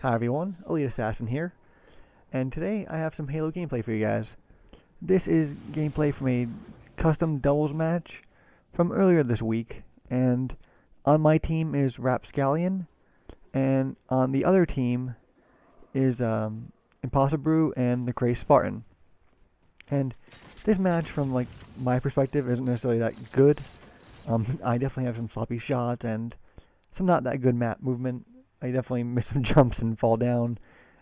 Hi everyone, Elite Assassin here, and today I have some Halo gameplay for you guys. This is gameplay from a custom doubles match from earlier this week, and on my team is Rapscallion, and on the other team is Impossible Brew and the Crazy Spartan. And this match, from like my perspective, isn't necessarily that good. I definitely have some sloppy shots and some not that good map movement. I definitely miss some jumps and fall down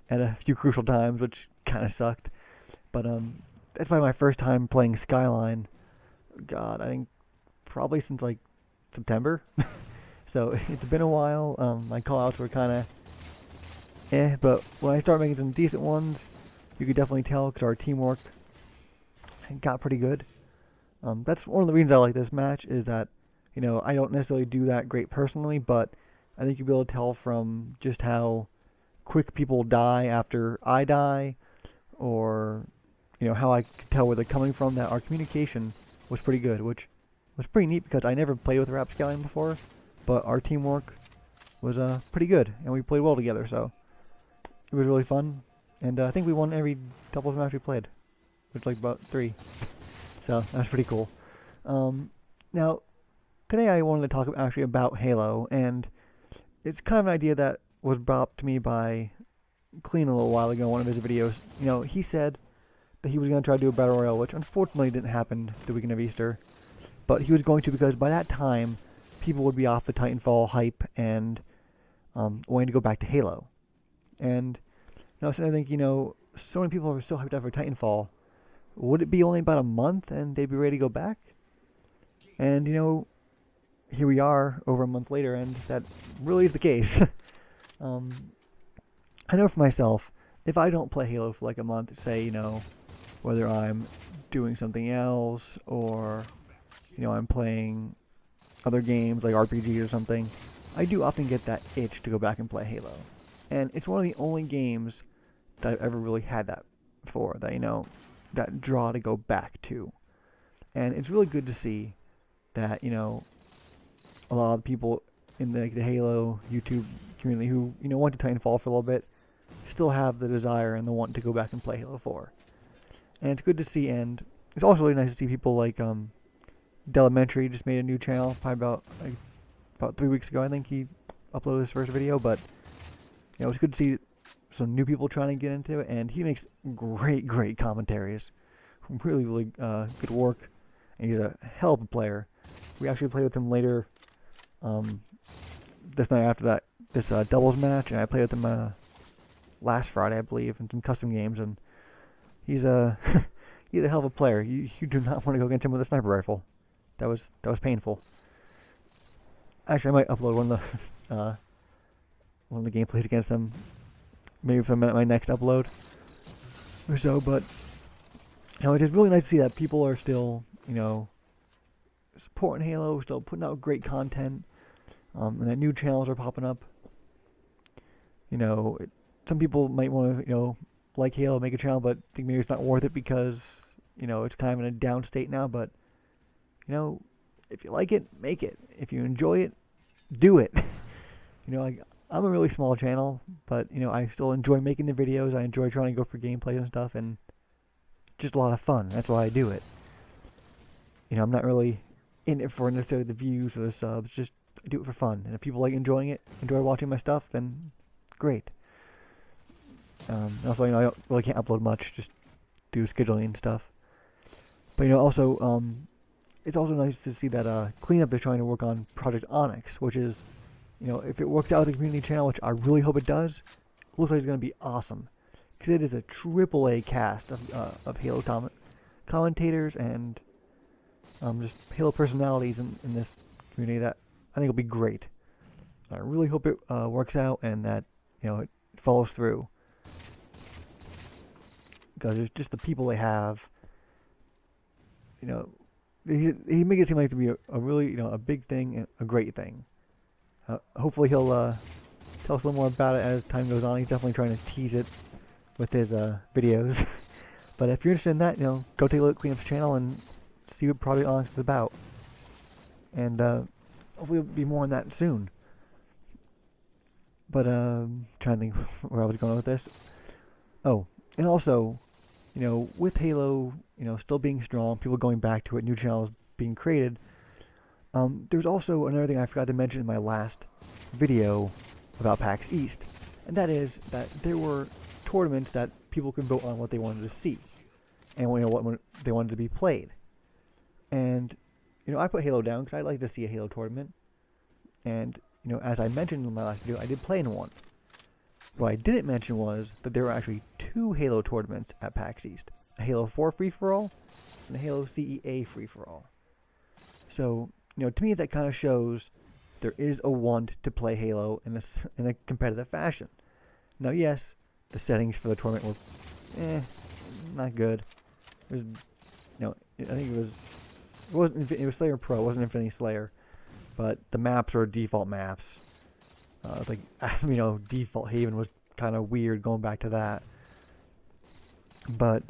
at a few crucial times, which kind of sucked. But that's probably my first time playing Skyline. God, I think probably since like September. So it's been a while. My callouts were kind of but when I started making some decent ones, you could definitely tell because our teamwork got pretty good. That's one of the reasons I like this match is that I don't necessarily do that great personally, but I think you'll be able to tell from just how quick people die after I die, or how I could tell where they're coming from. That our communication was pretty good, which was pretty neat because I never played with Rapscallion before, but our teamwork was pretty good and we played well together. So it was really fun, and I think we won every doubles match we played, which like about 3. So that's pretty cool. Now today I wanted to talk actually about Halo, and it's kind of an idea that was brought up to me by Clean a little while ago in one of his videos. He said that he was going to try to do a battle royale, which unfortunately didn't happen the weekend of Easter. But he was going to because by that time, people would be off the Titanfall hype and wanting to go back to Halo. And so I think so many people are so hyped up for Titanfall. Would it be only about a month and they'd be ready to go back? And here we are over a month later, and that really is the case. um, I know for myself, if I don't play Halo for like a month, say, whether I'm doing something else or, I'm playing other games like RPGs or something, I do often get that itch to go back and play Halo. And it's one of the only games that I've ever really had that for, that, that draw to go back to. And it's really good to see that, a lot of people in the Halo YouTube community who, went to Titanfall for a little bit still have the desire and the want to go back and play Halo 4. And it's good to see, and it's also really nice to see people like Delementary just made a new channel probably about 3 weeks ago. I think he uploaded his first video, but it's good to see some new people trying to get into it, and he makes great commentaries. Really good work, and he's a hell of a player. We actually played with him later this night after this doubles match, and I played with him last Friday, I believe, in some custom games, and he's a he's a hell of a player. You do not want to go against him with a sniper rifle. That was painful. Actually, I might upload one of the gameplays against him, maybe for my next upload or so. But it is really nice to see that people are still supporting Halo, still putting out great content, and that new channels are popping up. Some people might want to like Halo, make a channel, but think maybe it's not worth it because it's kind of in a down state now. But if you like it, make it. If you enjoy it, do it. Like, I'm a really small channel, but I still enjoy making the videos. I enjoy trying to go for gameplay and stuff, and just a lot of fun. That's why I do it. I'm not really in it for necessarily the views or the subs. Just do it for fun. And if people like enjoying it, enjoy watching my stuff, then great. Also, I really can't upload much, just do scheduling and stuff. But also, it's also nice to see that Cleanup is trying to work on Project Onyx, which is, if it works out as a community channel, which I really hope it does, it looks like it's going to be awesome. Because it is a AAA cast of Halo commentators and just Halo personalities in this community that I think will be great. I really hope it works out and that it follows through. Because it's just the people they have. He makes it seem like to be a really a big thing and a great thing. Hopefully he'll tell us a little more about it as time goes on. He's definitely trying to tease it with his videos. But if you're interested in that, go take a look at Cleanup's channel and see what Project Onyx is about. And hopefully there'll be more on that soon. But trying to think where I was going with this. Oh, and also, with Halo, still being strong, people going back to it, new channels being created. There's also another thing I forgot to mention in my last video about PAX East, and that is that there were tournaments that people can vote on what they wanted to see, and what they wanted to be played. And I put Halo down because I'd like to see a Halo tournament. And as I mentioned in my last video, I did play in one. What I didn't mention was that there were actually two Halo tournaments at PAX East: a Halo 4 free-for-all and a Halo CEA free-for-all. So, to me that kind of shows there is a want to play Halo in a competitive fashion. Now, yes, the settings for the tournament were, not good. It was, I think it was Slayer Pro, it wasn't Infinity Slayer, but the maps are default maps. Like, default Haven was kind of weird going back to that. But,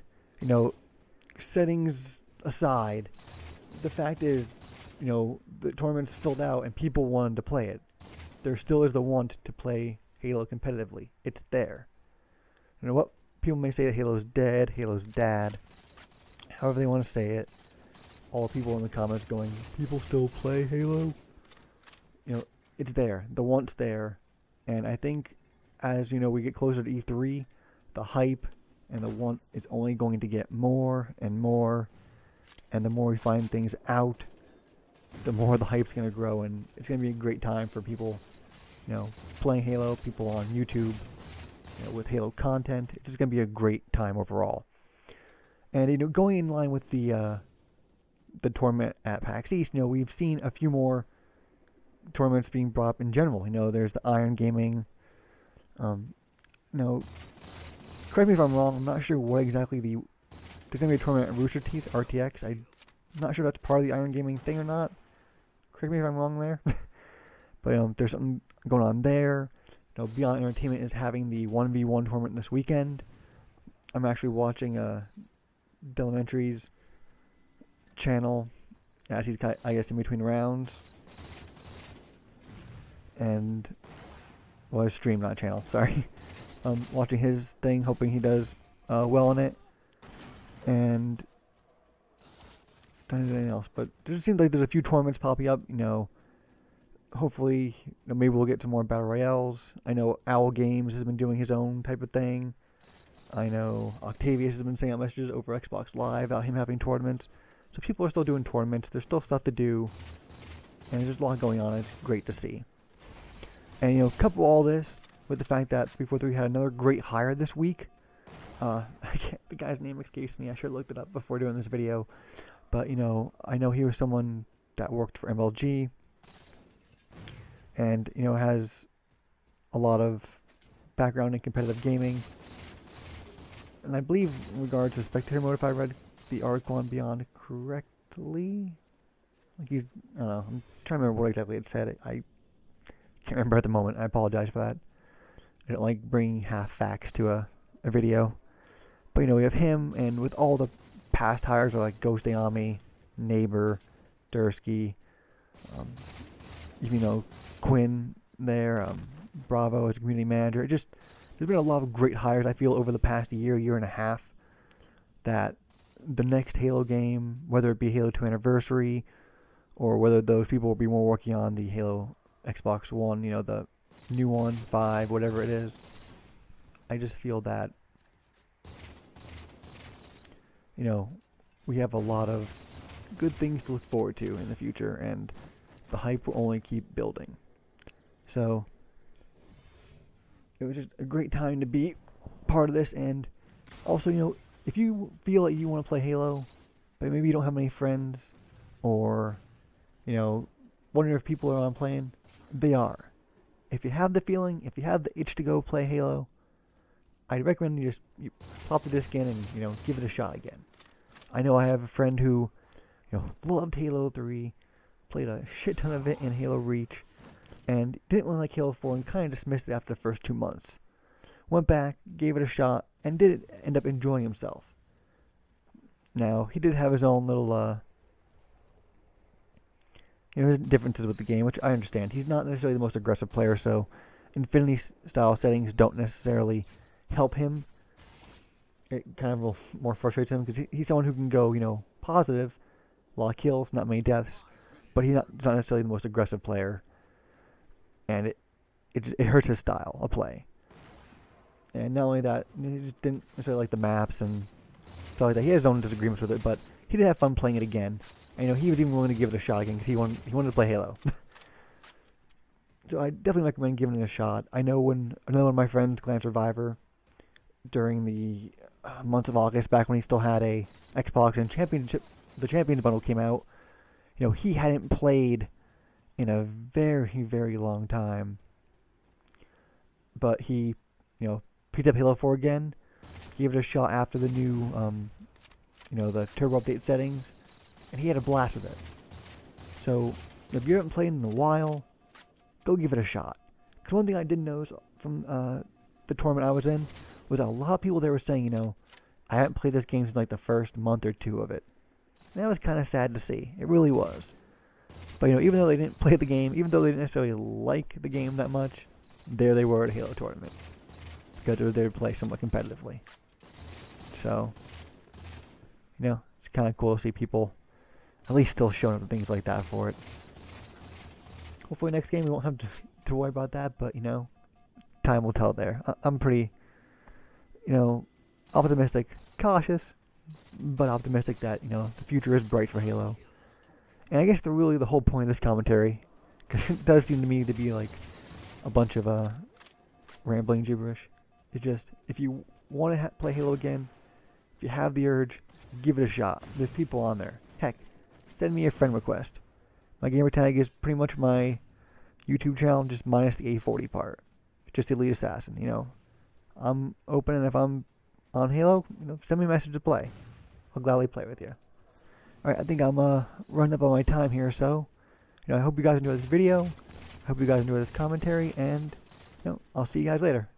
settings aside, the fact is, the tournament's filled out and people wanted to play it. There still is the want to play Halo competitively. It's there. What people may say that Halo's dead, Halo's dad, however they want to say it. All the people in the comments going, people still play Halo? It's there. The want's there. And I think as, we get closer to E3, the hype and the want is only going to get more and more. And the more we find things out, the more the hype's going to grow. And it's going to be a great time for people, playing Halo, people on YouTube, with Halo content. It's just going to be a great time overall. And, going in line with the tournament at PAX East, we've seen a few more tournaments being brought up in general. There's the Iron Gaming. Correct me if I'm wrong. I'm not sure what exactly there's gonna be a tournament at Rooster Teeth RTX. I'm not sure if that's part of the Iron Gaming thing or not. Correct me if I'm wrong there. But there's something going on there. Beyond Entertainment is having the 1v1 tournament this weekend. I'm actually watching Delementary's channel as he's, I guess, in between rounds. And, well, his stream, not channel, sorry. Watching his thing, hoping he does well in it. And don't do anything else. But there just seems like there's a few tournaments popping up. Hopefully, maybe we'll get some more battle royales. I know Owl Games has been doing his own type of thing. I know Octavius has been sending out messages over Xbox Live about him having tournaments. So people are still doing tournaments. There's still stuff to do. And there's a lot going on. It's great to see. And, couple all this with the fact that 343 had another great hire this week. The guy's name escapes me. I should have looked it up before doing this video. But, I know he was someone that worked for MLG. And, has a lot of background in competitive gaming. And I believe in regards to spectator mode, if I read the article on Beyond correctly, like I don't know, I'm trying to remember what exactly it said. I can't remember at the moment. I apologize for that. I don't like bringing half facts to a video. But, we have him, and with all the past hires like Ghost Ayami, Neighbor, Dursky, Quinn there, Bravo as a community manager. There's been a lot of great hires, I feel, over the past year and a half, that the next Halo game, whether it be Halo 2 Anniversary, or whether those people will be more working on the Halo Xbox One, the new one, 5, whatever it is, I just feel that, we have a lot of good things to look forward to in the future, and the hype will only keep building. So, it was just a great time to be part of this. And also, if you feel like you want to play Halo, but maybe you don't have many friends, or, wondering if people are on playing, they are. If you have the feeling, if you have the itch to go play Halo, I'd recommend you pop the disc in and, give it a shot again. I know I have a friend who, loved Halo 3, played a shit ton of it in Halo Reach, and didn't really like Halo 4 and kind of dismissed it after the first 2 months. Went back, gave it a shot, and did end up enjoying himself. Now, he did have his own little, his differences with the game, which I understand. He's not necessarily the most aggressive player, so Infinity style settings don't necessarily help him. It kind of more frustrates him because he's someone who can go, positive, a lot of kills, not many deaths, but he's not necessarily the most aggressive player, and it hurts his style of play. And not only that, he just didn't necessarily like the maps and stuff like that. He has his own disagreements with it, but he did have fun playing it again. And he was even willing to give it a shot again because he wanted to play Halo. So I definitely recommend giving it a shot. I know when another one of my friends, Clan Survivor, during the month of August, back when he still had a Xbox and the Champions bundle came out, he hadn't played in a very, very long time. But he, picked up Halo 4 again, gave it a shot after the new, the Turbo Update settings, and he had a blast with it. So, if you haven't played in a while, go give it a shot. Because one thing I did notice from the tournament I was in was a lot of people there were saying, I haven't played this game since like the first month or two of it. And that was kind of sad to see. It really was. But even though they didn't play the game, even though they didn't necessarily like the game that much, there they were at a Halo tournament. Because they were there to play somewhat competitively. So, it's kind of cool to see people at least still showing up and things like that for it. Hopefully next game we won't have to worry about that, but time will tell there. I'm pretty, optimistic, cautious, but optimistic that, the future is bright for Halo. And I guess the whole point of this commentary, because it does seem to me to be like a bunch of rambling gibberish, is just, if you want to play Halo again, if you have the urge, give it a shot. There's people on there. Heck, send me a friend request. My gamer tag is pretty much my YouTube channel, just minus the A40 part. Just Elite Assassin, I'm open, and if I'm on Halo, send me a message to play. I'll gladly play with you. Alright, I think I'm running up on my time here, so, I hope you guys enjoy this video. I hope you guys enjoy this commentary, and, I'll see you guys later.